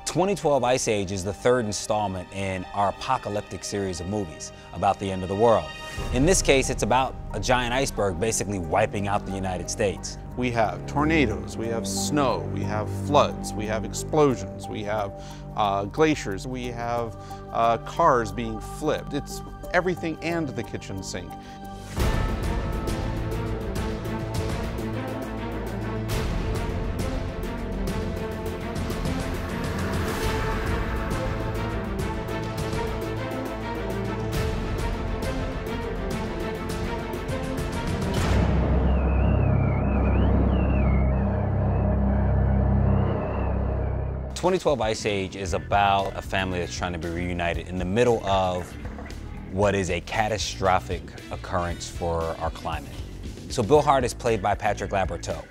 2012 Ice Age is the third installment in our apocalyptic series of movies about the end of the world. In this case, it's about a giant iceberg basically wiping out the United States. We have tornadoes, we have snow, we have floods, we have explosions, we have glaciers, we have cars being flipped. It's everything and the kitchen sink. The 2012 Ice Age is about a family that's trying to be reunited in the middle of what is a catastrophic occurrence for our climate. So Bill Hart is played by Patrick Laborteaux.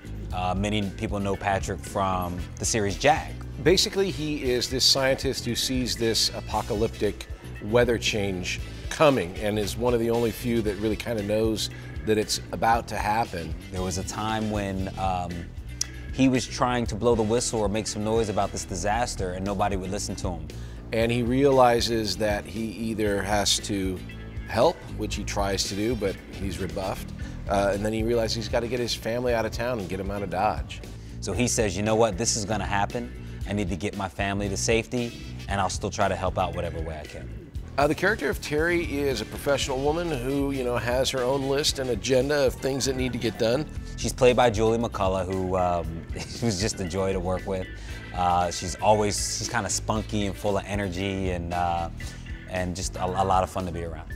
Many people know Patrick from the series Jag. Basically, he is this scientist who sees this apocalyptic weather change coming and is one of the only few that really kind of knows that it's about to happen. There was a time when he was trying to blow the whistle or make some noise about this disaster and nobody would listen to him. And he realizes that he either has to help, which he tries to do, but he's rebuffed, and then he realizes he's got to get his family out of town and get them out of Dodge. So he says, you know what, this is gonna happen. I need to get my family to safety, and I'll still try to help out whatever way I can. The character of Terry is a professional woman who, has her own list and agenda of things that need to get done. She's played by Julie McCullough, who's just a joy to work with. She's kind of spunky and full of energy and just a lot of fun to be around.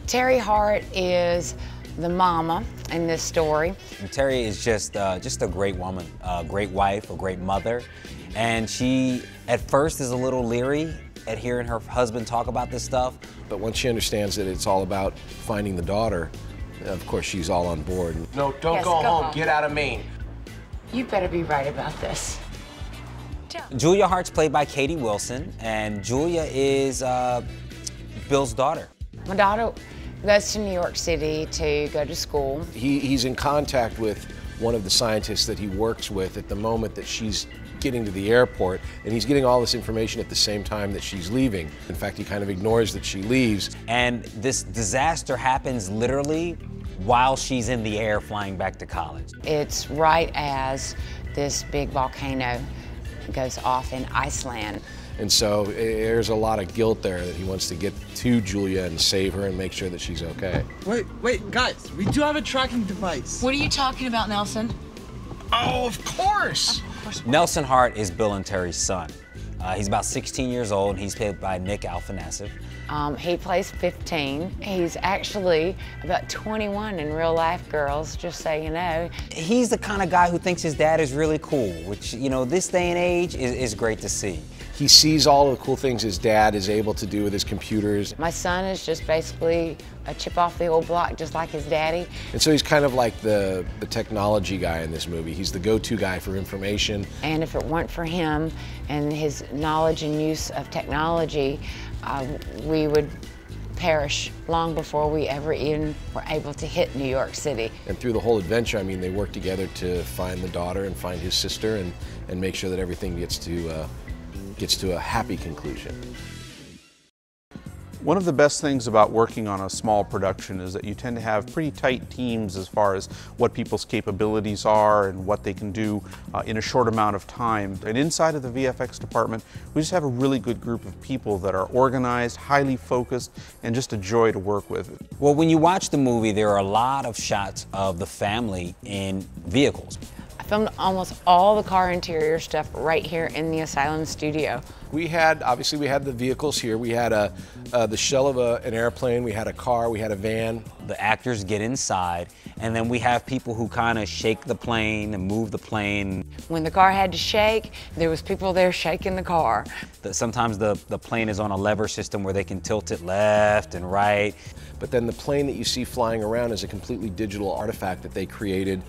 Terry Hart is the mama in this story. And Terry is just a great woman, a great wife, a great mother. And she, at first, is a little leery at hearing her husband talk about this stuff. But once she understands that it's all about finding the daughter, of course she's all on board. No, don't go home. Get out of Maine. You better be right about this. Julia Hart's played by Katie Wilson, and Julia is Bill's daughter. My daughter goes to New York City to go to school. He's in contact with one of the scientists that he works with at the moment that she's getting to the airport, and he's getting all this information at the same time that she's leaving. In fact, he kind of ignores that she leaves. And this disaster happens literally while she's in the air flying back to college. It's right as this big volcano goes off in Iceland. And so there's a lot of guilt there that he wants to get to Julia and save her and make sure that she's okay. Wait, guys, we do have a tracking device. What are you talking about, Nelson? Oh, of course! Nelson Hart is Bill and Terry's son. He's about 16 years old, and he's played by Nick Alfanasov. He plays 15. He's actually about 21 in real life, girls, just so you know. He's the kind of guy who thinks his dad is really cool, which, this day and age is great to see. He sees all of the cool things his dad is able to do with his computers. My son is just basically a chip off the old block, just like his daddy. And so he's kind of like the technology guy in this movie. He's the go-to guy for information. And if it weren't for him and his knowledge and use of technology, we would perish long before we ever even were able to hit New York City. And through the whole adventure, I mean, they work together to find the daughter and find his sister and make sure that everything gets to a happy conclusion. One of the best things about working on a small production is that you tend to have pretty tight teams as far as what people's capabilities are and what they can do in a short amount of time. And inside of the VFX department, we just have a really good group of people that are organized, highly focused, and just a joy to work with. Well, when you watch the movie, there are a lot of shots of the family in vehicles. I filmed almost all the car interior stuff right here in the Asylum studio. Obviously we had the vehicles here. We had the shell of an airplane, we had a car, we had a van. The actors get inside, and then we have people who kind of shake the plane and move the plane. When the car had to shake, there was people there shaking the car. Sometimes the plane is on a lever system where they can tilt it left and right. But then the plane that you see flying around is a completely digital artifact that they created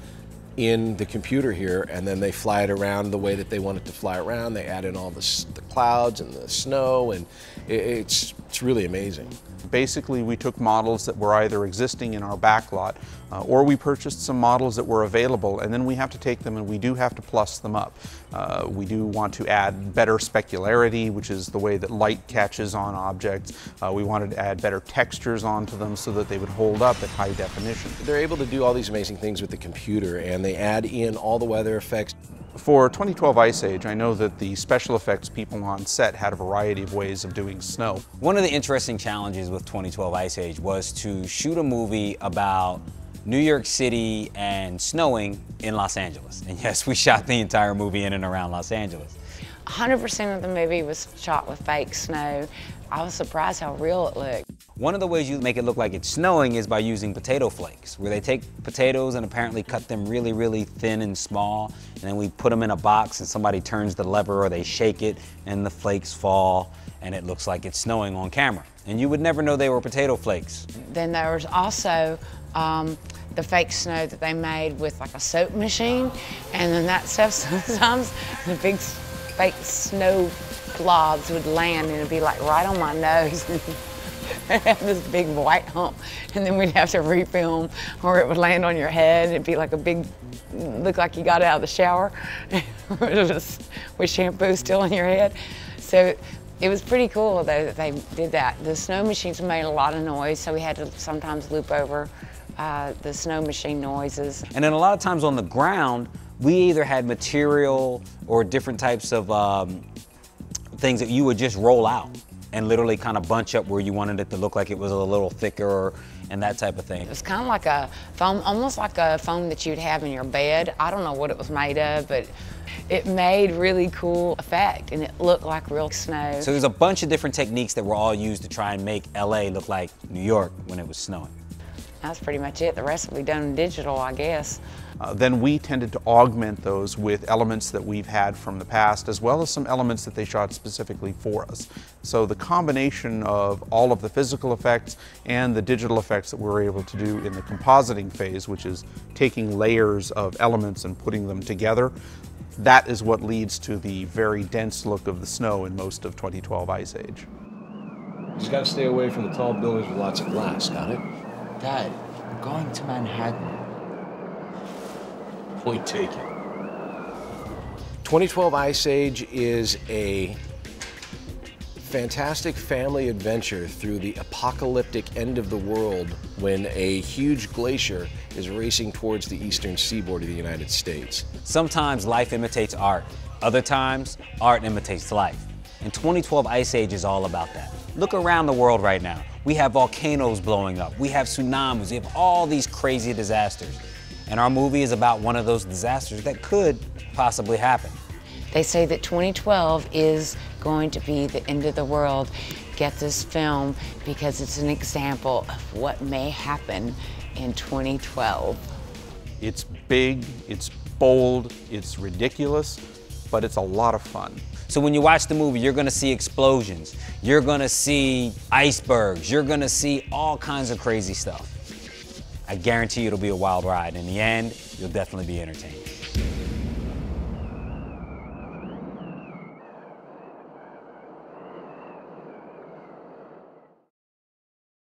in the computer here, and then they fly it around the way that they want it to fly around. They add in all the clouds and the snow, and it's really amazing. Basically, we took models that were either existing in our backlot, or we purchased some models that were available, and then we have to take them and we do have to plus them up. We do want to add better specularity, which is the way that light catches on objects. We wanted to add better textures onto them so that they would hold up at high definition. They're able to do all these amazing things with the computer, and they add in all the weather effects. For 2012 Ice Age, I know that the special effects people on set had a variety of ways of doing snow. One of the interesting challenges with 2012 Ice Age was to shoot a movie about New York City and snowing in Los Angeles. And yes, we shot the entire movie in and around Los Angeles. 100% of the movie was shot with fake snow. I was surprised how real it looked. One of the ways you make it look like it's snowing is by using potato flakes, where they take potatoes and apparently cut them really, really thin and small, and then we put them in a box and somebody turns the lever or they shake it and the flakes fall and it looks like it's snowing on camera. And you would never know they were potato flakes. Then there was also the fake snow that they made with like a soap machine, and then that stuff, sometimes the big fake snow globs would land and it'd be like right on my nose. I'd have this big white hump, and then we'd have to refilm, or it would land on your head. It'd be like a big, look like you got out of the shower with shampoo still on your head. So it was pretty cool though that they did that. The snow machines made a lot of noise, so we had to sometimes loop over the snow machine noises. And then a lot of times on the ground, we either had material or different types of things that you would just roll out and literally kind of bunch up where you wanted it to look like it was a little thicker and that type of thing. It was kind of like a foam, almost like a foam that you'd have in your bed. I don't know what it was made of, but it made really cool effect and it looked like real snow. So there's a bunch of different techniques that were all used to try and make LA look like New York when it was snowing. That's pretty much it. The rest will be done in digital, I guess. Then we tended to augment those with elements that we've had from the past, as well as some elements that they shot specifically for us. So the combination of all of the physical effects and the digital effects that we're able to do in the compositing phase, which is taking layers of elements and putting them together, that is what leads to the very dense look of the snow in most of 2012 Ice Age. Just gotta stay away from the tall buildings with lots of glass, got it? Dad, we're going to Manhattan. Point taken. 2012 Ice Age is a fantastic family adventure through the apocalyptic end of the world when a huge glacier is racing towards the eastern seaboard of the United States. Sometimes life imitates art. Other times, art imitates life. And 2012 Ice Age is all about that. Look around the world right now. We have volcanoes blowing up. We have tsunamis. We have all these crazy disasters. And our movie is about one of those disasters that could possibly happen. They say that 2012 is going to be the end of the world. Get this film because it's an example of what may happen in 2012. It's big, it's bold, it's ridiculous, but it's a lot of fun. So when you watch the movie, you're gonna see explosions, you're gonna see icebergs, you're gonna see all kinds of crazy stuff. I guarantee you it'll be a wild ride. In the end, you'll definitely be entertained.